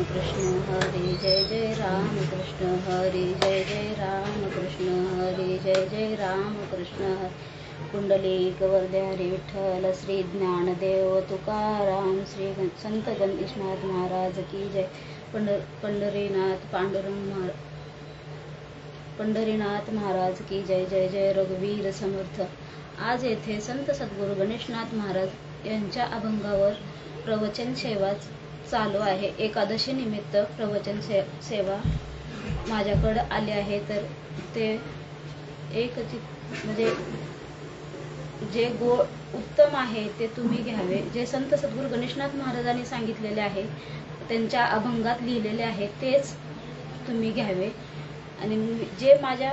कृष्ण हरी जय जय राम कृष्ण हरी जय जय राम कृष्ण हरी जय जय राम कृष्ण कुंडलिक वरदे हरी विठ्ठल श्री ज्ञानदेव तुकाराम श्री संत गणेशनाथ महाराज की जय। पंढरीनाथ महाराज की जय जय जय रघुवीर समर्थ। आज येथे संत सद्गुरू गणेशनाथ महाराज यांच्या अभंगावर प्रवचन सेवा चालू आहे। एकादशी निमित्त प्रवचन सेवा माझ्याकडे आली आहे, तर ते एक म्हणजे जे उत्तम आहे ते तुम्ही घ्यावे। जे संत सद्गुरू गणेशनाथ महाराजांनी सांगितलेले आहे, त्यांच्या अभंगात लिहिलेले आहे तेच तुम्ही घ्यावे। आणि जे माझ्या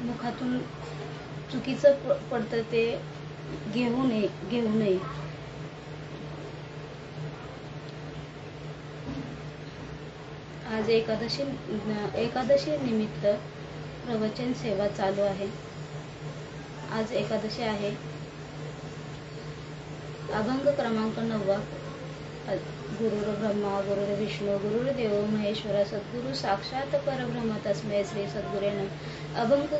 मुखातून चुकीचं पडतं ते घेऊ नये। आज एकादशी निमित्त प्रवचन सेवा चालू आहे। आज एकादशी आहे। अभंग क्रमांक 9। गुरुर् ब्रह्मा गुरुर्विष्णू गुरुर्देव महेश्वरा सद्गुरु साक्षात परब्रह्म तस्मै श्री सद्गुरे नमः। अभंग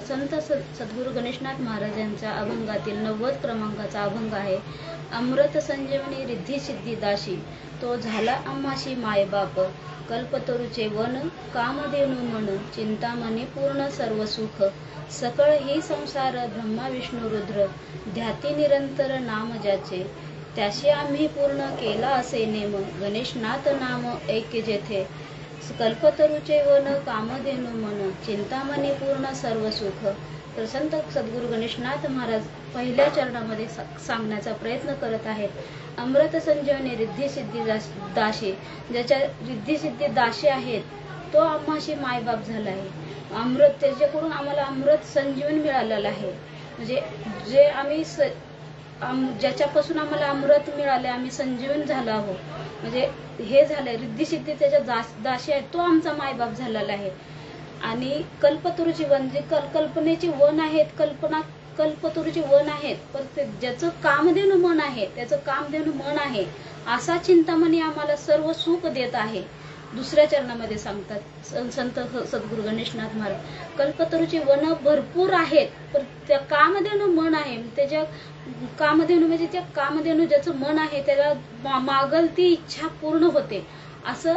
संत सद्गुरू गणेशनाथ महाराजांच्या अभंगातील 90 क्रमांकाचा अभंग आहे। अमृत संजीवनी रिद्धी सिद्धी दाशी, तो झाला आम्हाशी मायबाप। कल्पतरूचे वन कामधेनू मन, चिंतामणी पूर्ण सर्व सुख। सकळ ही संसार ब्रह्मा विष्णू रुद्र, ध्याती निरंतर नाम ज्याचे। त्याशी आम्ही पूर्ण केला असे नेम, गणेशनाथ नाम ऐक्य जेथे। कल्पतरूचे वन कामधेनू मन, चिंतामणी पूर्ण सर्व सुख। तर संत सद्गुरू गणेशनाथ महाराज पहिल्या चरणामध्ये सांगण्याचा प्रयत्न करत आहेत। अमृत संजीवनी रिद्धी सिद्धी दाशी, ज्याच्या रिद्धी सिद्धी दाशी आहेत तो आम्हाशी मायबाप झाला आहे। अमृत त्याच्याकडून आम्हाला अमृत संजीवन मिळालेलं आहे। म्हणजे जे आम्ही ज्याच्यापासून आम्हाला अमृत मिळाले, आम्ही संजीवन झालो आहोत। म्हणजे हे झालंय रिद्धी सिद्धी त्याच्या दाशी आहे, तो आमचा मायबाप झालेला आहे। आणि कल्पतरूची वन, जे कल्पनेची वन आहेत, कल्पतरूची वन आहेत, पण ज्याचं कामधेनू मन आहे, त्याचं कामधेनू मन आहे असा चिंतामणी आम्हाला सर्व सुख देत आहे। दुसऱ्या चरणामध्ये सांगतात संत सद्गुरू गणेशनाथ महाराज, कल्पतरूची वन भरपूर आहेत, पण त्या कामधेनू मन आहे, त्याच्या कामधेनू म्हणजे त्या कामधेनू ज्याचं मन आहे त्याला मागल ती इच्छा पूर्ण होते। असं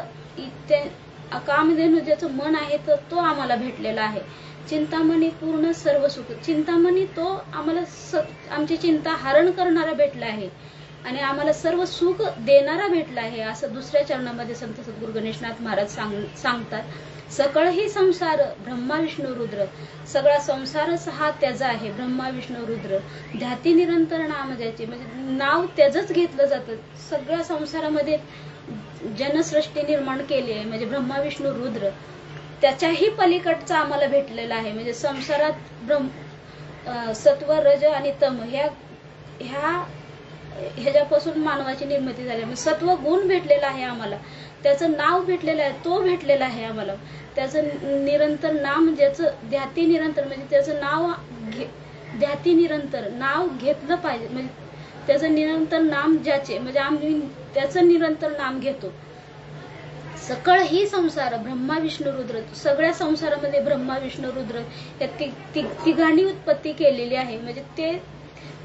कामधेनू ज्याचं मन आहे तर तो आम्हाला भेटलेला आहे। चिंतामणी पूर्ण सर्व सुख, चिंतामणी तो आम्हाला आमची चिंता हरण करणारा भेटला आहे आणि आम्हाला सर्व सुख देणारा भेटला आहे, असं दुसऱ्या चरणामध्ये संत सद्गुरू गणेशनाथ महाराज सांगतात। सकळ ही संसार ब्रह्मा विष्णू रुद्र, सगळा संसारच हा त्याचा आहे, ब्रह्मा विष्णू रुद्र। ध्याती निरंतर नाम ज्याचे, म्हणजे नाव त्याचंच घेतलं जातं। सगळ्या संसारामध्ये जनसृष्टी निर्माण केली आहे, म्हणजे ब्रह्मा विष्णू रुद्र त्याच्याही पलीकडचा आम्हाला भेटलेला आहे। म्हणजे संसारात सत्व रज आणि तम ह्याच्यापासून मानवाची निर्मिती झाली। म्हणजे सत्व गुण भेटलेला आहे आम्हाला, त्याचं नाव भेटलेलं आहे, तो भेटलेला आहे आम्हाला। त्याचं निरंतर नाम, ज्याचं ध्याती निरंतर, म्हणजे त्याचं नाव ध्याती निरंतर नाव घेतलं पाहिजे। म्हणजे त्याचं निरंतर नाम ज्याचे, म्हणजे आम्ही त्याचं निरंतर नाम घेतो। सकळ ही संसार ब्रह्मा विष्णू रुद्र, सगळ्या संसारामध्ये ब्रह्मा विष्णू रुद्र या तिघांनी उत्पत्ती केलेली आहे। म्हणजे ते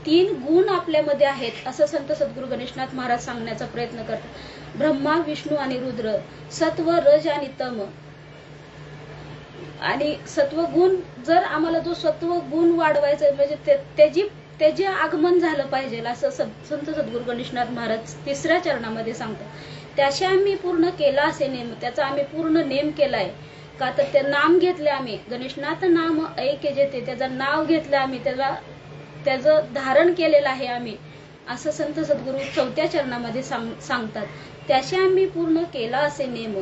3 गुण आपल्यामध्ये आहेत असं संत सद्गुरू गणेशनाथ महाराज सांगण्याचा प्रयत्न करतात। ब्रह्मा विष्णू आणि रुद्र, सत्व रज आणि तम। आणि सत्व गुण जर आम्हाला जो सत्व गुण वाढवायचा, म्हणजे त्याचे आगमन झालं पाहिजे असं संत सद्गुरू गणेशनाथ महाराज तिसऱ्या चरणामध्ये सांगतात। त्याशी आम्ही पूर्ण केला असे नेम, त्याचा आम्ही पूर्ण नेम केलाय का, तर ते नाम घेतले आम्ही, गणेशनाथ नाम ऐक्य जेथे, त्याचं नाव घेतलं आम्ही, त्याचं धारण केलेलं आहे आम्ही, असं संत सद्गुरू 4थ्या चरणामध्ये सांगतात। त्याशी आम्ही पूर्ण केला असे नेम,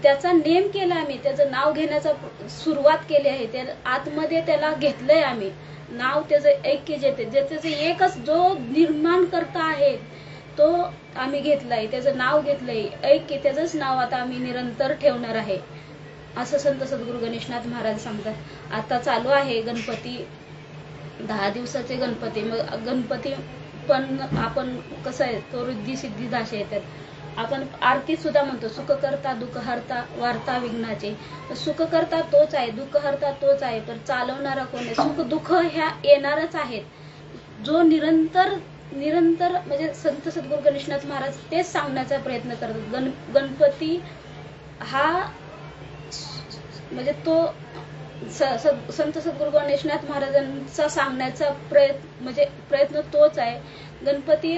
त्याचा नेम केला आम्ही, त्याचं नाव घेण्याचा सुरुवात केली आहे, त्या आतमध्ये त्याला घेतलंय आम्ही नाव, त्याचं ऐक्य जेथे, त्याचं एकच जो निर्माण करता आहे तो आम्ही घेतलाय, त्याचं नाव घेतलंय ऐक्य, त्याचंच नाव आता आम्ही निरंतर ठेवणार आहे असं संत सद्गुरू गणेशनाथ महाराज सांगतात। आता चालू आहे गणपती, 10 दिवसाचे गणपती। मग गणपती पण आपण कसं आहे, तो रिद्धी सिद्धी दाशी येतात, आपण आरती सुद्धा म्हणतो, सुख करता दुःख हरता वार्ता विघ्नाचे. सुख करता तोच आहे, दुःख हरता तोच आहे, पण चालवणारा कोण आहे? सुख दुःख ह्या येणारच आहेत. जो निरंतर म्हणजे संत सद्गुरू गणेशनाथ महाराज तेच सांगण्याचा प्रयत्न करतात. गणपती हा म्हणजे तो संत सद्गुरू गणेशनाथ महाराजांचा सांगण्याचा प्रयत्न तोच आहे. गणपती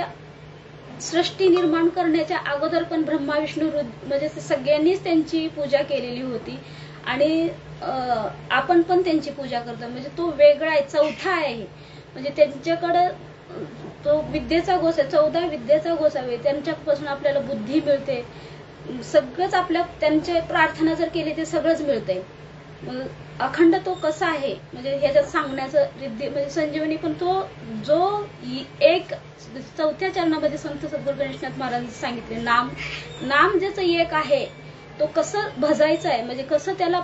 सृष्टी निर्माण करण्याच्या अगोदर पण ब्रह्मा विष्णू म्हणजे सगळ्यांनीच त्यांची पूजा केलेली होती आणि आपण पण त्यांची पूजा करतो. म्हणजे तो वेगळा आहे, चौथा आहे. म्हणजे त्यांच्याकडं तो विद्येचा गोस आहे, 14 विद्येचा गोस आहे. त्यांच्यापासून आपल्याला बुद्धी मिळते, सगळंच आपल्या त्यांच्या प्रार्थना जर केली ते सगळंच मिळतंय. अखंड तो कसा आहे म्हणजे ह्याच्यात सांगण्याचं म्हणजे संजीवनी. पण तो जो एक 4थ्या चरणामध्ये संत सद्गुरू गणेशनाथ महाराजांनी सांगितले, नाम ज्याचं एक आहे तो कसं भजायचं आहे, म्हणजे कसं त्याला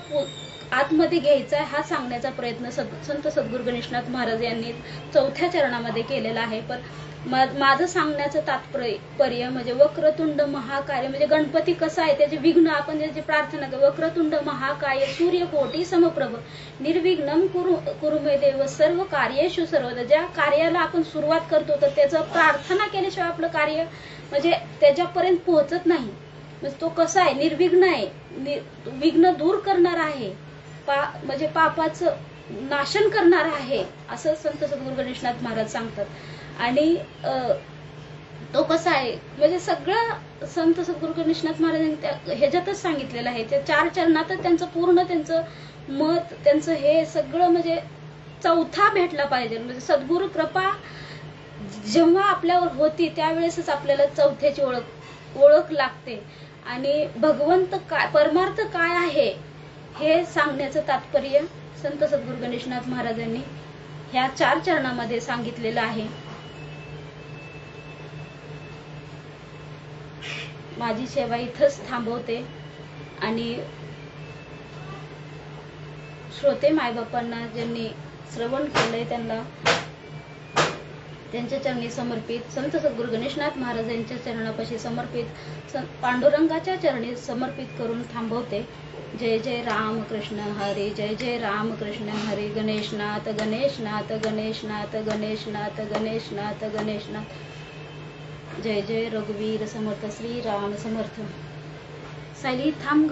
आतमध्ये घ्यायचा आहे, हा सांगण्याचा प्रयत्न संत सद्गुरू गणेशनाथ महाराज यांनी 4थ्या चरणामध्ये केलेला आहे. पण माझं सांगण्याचं तात्पर्य म्हणजे वक्रतुंड महाकाय म्हणजे गणपती कसा आहे, त्याचे विघ्न आपण ज्याची प्रार्थना करतो, वक्रतुंड महाकाय सूर्यकोटी समप्रभ निर्विघ्नं कुरु मे देव सर्व कार्येषु सर्वदा. ज्या कार्याला आपण सुरुवात करतो तर त्याचं प्रार्थना केल्याशिवाय आपलं कार्य म्हणजे त्याच्यापर्यंत पोहोचत नाही. म्हणजे तो कसा आहे, निर्विघ्न आहे, विघ्न दूर करणारा आहे, म्हणजे पापाचं नाशन करणारा आहे, असं संत सद्गुरू गणेशनाथ महाराज सांगतात. आणि तो कसा आहे म्हणजे सगळं संत सद्गुरू गणेशनाथ महाराजांनी ह्याच्यातच सांगितलेलं आहे. त्या 4 चरणातच त्यांचं पूर्ण त्यांचं मत, त्यांचं हे सगळं म्हणजे चौथा भेटला पाहिजे. म्हणजे सद्गुरू कृपा जेव्हा आपल्यावर होती त्यावेळेसच आपल्याला चौथ्याची ओळख लागते. आणि भगवंत काय, परमार्थ काय आहे हे सांगण्याचं तात्पर्य संत सद्गुरू गणेशनाथ महाराजांनी ह्या 4 चरणामध्ये सांगितलेलं आहे. माझी सेवा इथंच थांबवते आणि श्रोते मायबापांना ज्यांनी श्रवण केलंय त्यांना त्यांच्या चरणी समर्पित, संत सद्गुरू गणेशनाथ महाराजांच्या चरणापाशी समर्पित, पांडुरंगाच्या चरणी समर्पित करून थांबवते. जय जय राम कृष्ण हरी, जय जय राम कृष्ण हरी. गणेशनाथ गणेशनाथ गणेशनाथ गणेशनाथ गणेशनाथ गणेशनाथ. जय जय रघुवीर समर्थ श्री राम समर्थ. सायली थांब.